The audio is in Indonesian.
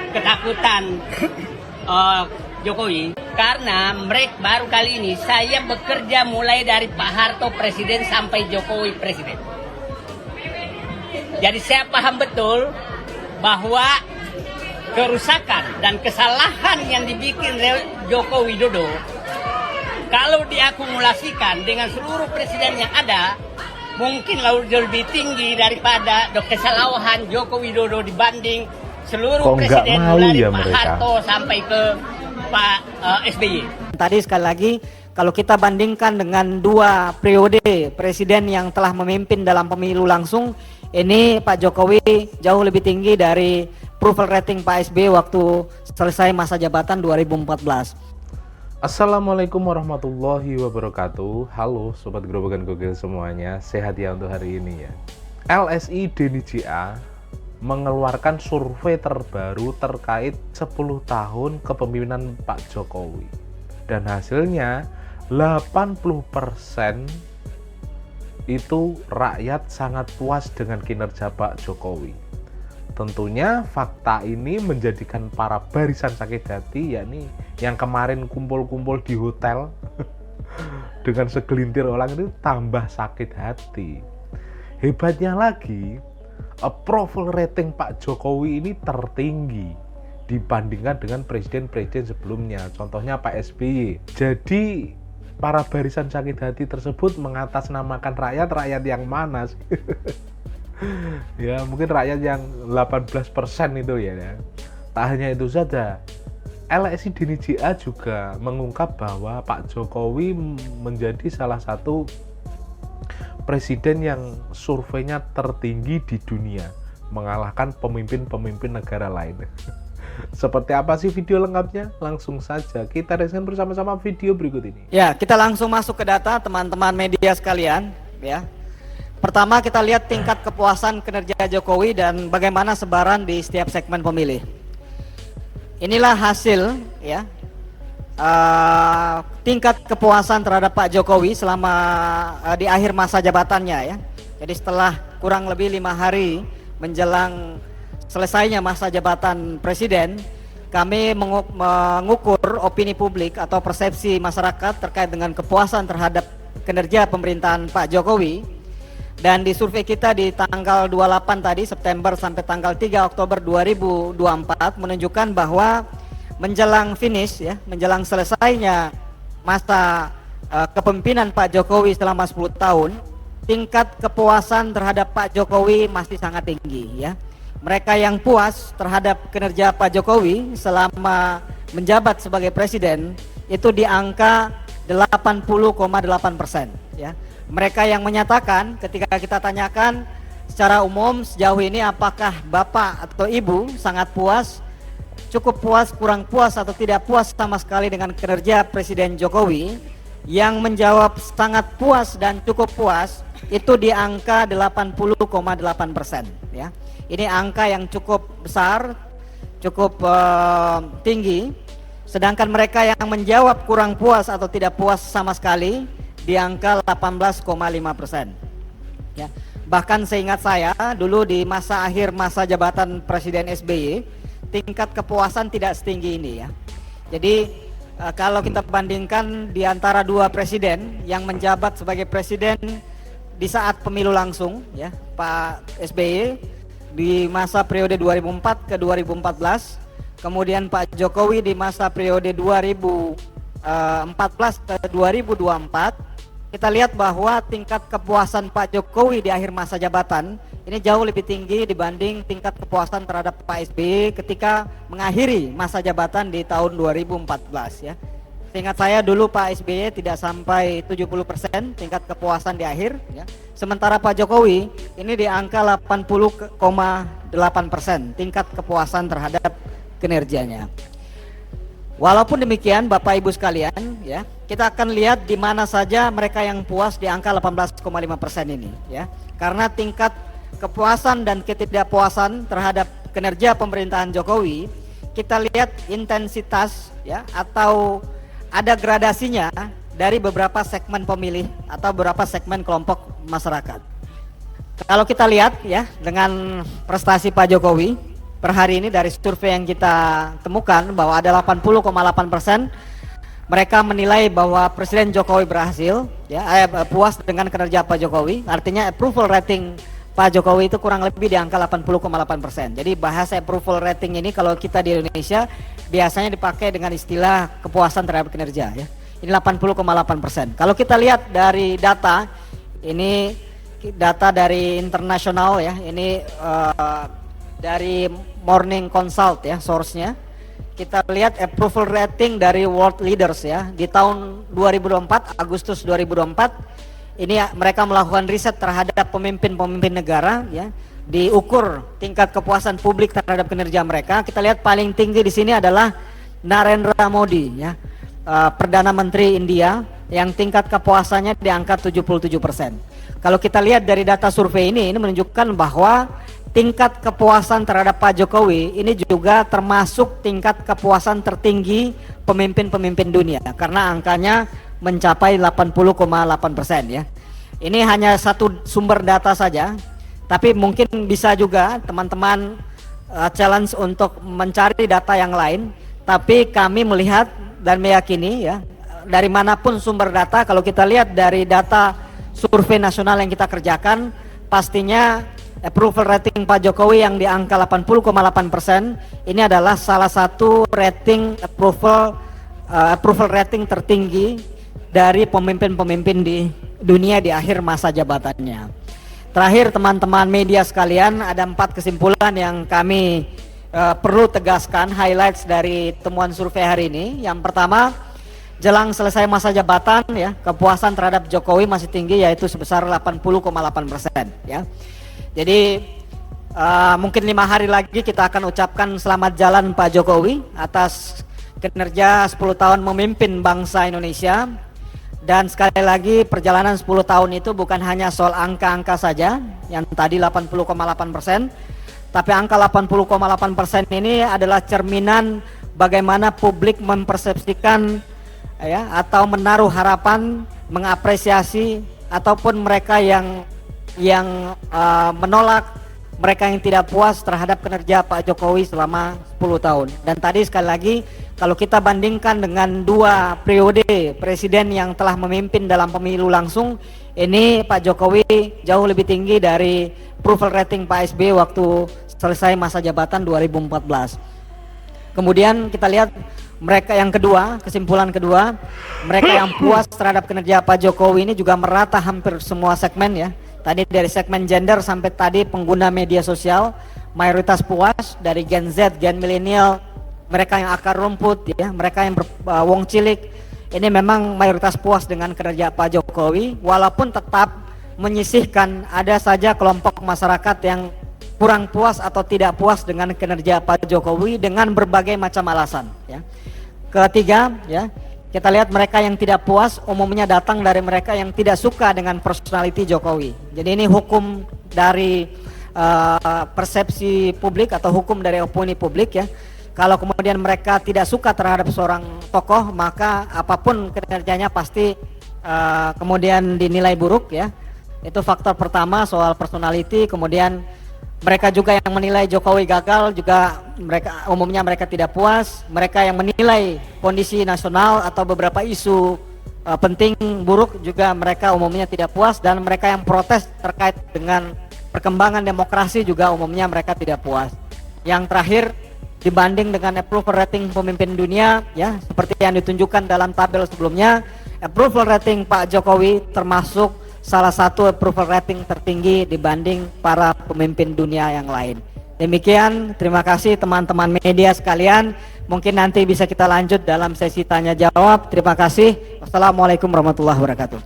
ketakutan Jokowi, karena mereka baru kali ini saya bekerja mulai dari Pak Harto presiden sampai Jokowi presiden. Jadi saya paham betul bahwa kerusakan dan kesalahan yang dibikin Joko Widodo kalau diakumulasikan dengan seluruh presiden yang ada, mungkin lebih tinggi daripada kesalahan Joko Widodo dibanding seluruh presiden mulai Pak Harto sampai ke Pak SBY. Tadi sekali lagi, kalau kita bandingkan dengan dua periode presiden yang telah memimpin dalam pemilu langsung, ini Pak Jokowi jauh lebih tinggi dari approval rating Pak SBY waktu selesai masa jabatan 2014. Assalamualaikum warahmatullahi wabarakatuh. Halo Sobat Gerobakan Gokil semuanya, sehat ya untuk hari ini ya. LSI DNIJA mengeluarkan survei terbaru terkait 10 tahun kepemimpinan Pak Jokowi. Dan hasilnya 80% itu rakyat sangat puas dengan kinerja Pak Jokowi. Tentunya fakta ini menjadikan para barisan sakit hati, yakni yang kemarin kumpul-kumpul di hotel dengan segelintir orang itu tambah sakit hati. Hebatnya lagi, approval rating Pak Jokowi ini tertinggi dibandingkan dengan presiden-presiden sebelumnya, contohnya Pak SBY. Jadi para barisan sakit hati tersebut mengatasnamakan rakyat yang mana sih? Ya mungkin rakyat yang 18% itu ya. Tak hanya itu saja, LSI DNIJA juga mengungkap bahwa Pak Jokowi menjadi salah satu presiden yang surveinya tertinggi di dunia, mengalahkan pemimpin-pemimpin negara lain. Seperti apa sih video lengkapnya? Langsung saja kita reaksikan bersama-sama video berikut ini. Ya, kita langsung masuk ke data teman-teman media sekalian ya. Pertama kita lihat tingkat kepuasan kinerja Jokowi dan bagaimana sebaran di setiap segmen pemilih. Inilah hasil ya, tingkat kepuasan terhadap Pak Jokowi selama di akhir masa jabatannya ya. Jadi setelah kurang lebih 5 hari menjelang selesainya masa jabatan presiden, kami mengukur opini publik atau persepsi masyarakat terkait dengan kepuasan terhadap kinerja pemerintahan Pak Jokowi. Dan di survei kita di tanggal 28 tadi September sampai tanggal 3 Oktober 2024 menunjukkan bahwa menjelang finish ya, menjelang selesainya masa kepemimpinan Pak Jokowi selama 10 tahun, tingkat kepuasan terhadap Pak Jokowi masih sangat tinggi ya. Mereka yang puas terhadap kinerja Pak Jokowi selama menjabat sebagai presiden itu di angka 80,8% ya. Mereka yang menyatakan ketika kita tanyakan secara umum sejauh ini apakah Bapak atau Ibu sangat puas, cukup puas, kurang puas atau tidak puas sama sekali dengan kinerja Presiden Jokowi, yang menjawab sangat puas dan cukup puas itu di angka 80,8% ya. Ini angka yang cukup besar, cukup tinggi. Sedangkan mereka yang menjawab kurang puas atau tidak puas sama sekali di angka 18,5% ya. Bahkan seingat saya dulu di akhir masa jabatan Presiden SBY, tingkat kepuasan tidak setinggi ini ya. Jadi kalau kita bandingkan di antara dua presiden yang menjabat sebagai presiden di saat pemilu langsung ya, Pak SBY di masa periode 2004 ke 2014, kemudian Pak Jokowi di masa periode 2014 ke 2024, kita lihat bahwa tingkat kepuasan Pak Jokowi di akhir masa jabatan ini jauh lebih tinggi dibanding tingkat kepuasan terhadap Pak SBY ketika mengakhiri masa jabatan di tahun 2014 ya. Seingat saya dulu Pak SBY tidak sampai 70% tingkat kepuasan di akhir ya. Sementara Pak Jokowi ini di angka 80,8% tingkat kepuasan terhadap kinerjanya. Walaupun demikian Bapak Ibu sekalian ya, kita akan lihat di mana saja mereka yang puas di angka 18,5% ini ya. Karena tingkat kepuasan dan ketidakpuasan terhadap kinerja pemerintahan Jokowi, kita lihat intensitas ya atau ada gradasinya dari beberapa segmen pemilih atau beberapa segmen kelompok masyarakat. Kalau kita lihat ya dengan prestasi Pak Jokowi per hari ini dari survei yang kita temukan bahwa ada 80,8% mereka menilai bahwa Presiden Jokowi berhasil, ya, puas dengan kinerja Pak Jokowi. Artinya approval rating Pak Jokowi itu kurang lebih di angka 80,8%. Jadi bahasa approval rating ini kalau kita di Indonesia biasanya dipakai dengan istilah kepuasan terhadap kinerja, ya. Ini 80,8%. Kalau kita lihat dari data, ini data dari internasional, ya. Ini dari Morning Consult, ya, source-nya. Kita lihat approval rating dari world leaders, ya, di tahun 2024, Agustus 2024 ini mereka melakukan riset terhadap pemimpin-pemimpin negara, ya, diukur tingkat kepuasan publik terhadap kinerja mereka. Kita lihat paling tinggi di sini adalah Narendra Modi, ya, Perdana Menteri India, yang tingkat kepuasannya di angka 77%. Kalau kita lihat dari data survei ini menunjukkan bahwa tingkat kepuasan terhadap Pak Jokowi ini juga termasuk tingkat kepuasan tertinggi pemimpin-pemimpin dunia karena angkanya mencapai 80,8%, ya. Ini hanya satu sumber data saja, tapi mungkin bisa juga teman-teman challenge untuk mencari data yang lain. Tapi kami melihat dan meyakini, ya, dari manapun sumber data, kalau kita lihat dari data survei nasional yang kita kerjakan, pastinya approval rating Pak Jokowi yang di angka 80,8% ini adalah salah satu rating approval rating tertinggi dari pemimpin-pemimpin di dunia di akhir masa jabatannya. Terakhir teman-teman media sekalian, ada 4 kesimpulan yang kami perlu tegaskan, highlights dari temuan survei hari ini. Yang pertama, jelang selesai masa jabatan, ya, kepuasan terhadap Jokowi masih tinggi, yaitu sebesar 80,8%, ya. Jadi mungkin 5 hari lagi kita akan ucapkan selamat jalan Pak Jokowi atas kinerja 10 tahun memimpin bangsa Indonesia. Dan sekali lagi perjalanan 10 tahun itu bukan hanya soal angka-angka saja yang tadi 80,8%, tapi angka 80,8% ini adalah cerminan bagaimana publik mempersepsikan, ya, atau menaruh harapan, mengapresiasi, ataupun mereka yang menolak, mereka yang tidak puas terhadap kinerja Pak Jokowi selama 10 tahun. Dan tadi sekali lagi, kalau kita bandingkan dengan 2 periode presiden yang telah memimpin dalam pemilu langsung, ini Pak Jokowi jauh lebih tinggi dari approval rating Pak SBY waktu selesai masa jabatan 2014. Kemudian kita lihat mereka yang kedua, kesimpulan kedua, mereka yang puas terhadap kinerja Pak Jokowi ini juga merata hampir semua segmen, ya. Tadi dari segmen gender sampai tadi pengguna media sosial, mayoritas puas. Dari Gen Z, Gen milenial, mereka yang akar rumput, ya, mereka yang wong cilik, ini memang mayoritas puas dengan kinerja Pak Jokowi, walaupun tetap menyisihkan ada saja kelompok masyarakat yang kurang puas atau tidak puas dengan kinerja Pak Jokowi dengan berbagai macam alasan, ya. Ketiga, ya, kita lihat mereka yang tidak puas umumnya datang dari mereka yang tidak suka dengan personality Jokowi. Jadi ini hukum dari persepsi publik atau hukum dari opini publik, ya. Kalau kemudian mereka tidak suka terhadap seorang tokoh, maka apapun kinerjanya pasti kemudian dinilai buruk, ya. Itu faktor pertama soal personality. Kemudian mereka juga yang menilai Jokowi gagal juga umumnya mereka tidak puas. Mereka yang menilai kondisi nasional atau beberapa isu penting buruk juga mereka umumnya tidak puas. Dan mereka yang protes terkait dengan perkembangan demokrasi juga umumnya mereka tidak puas. Yang terakhir, dibanding dengan approval rating pemimpin dunia, ya, seperti yang ditunjukkan dalam tabel sebelumnya, approval rating Pak Jokowi termasuk salah satu approval rating tertinggi dibanding para pemimpin dunia yang lain. Demikian, terima kasih teman-teman media sekalian. Mungkin nanti bisa kita lanjut dalam sesi tanya jawab. Terima kasih. Wassalamualaikum warahmatullahi wabarakatuh.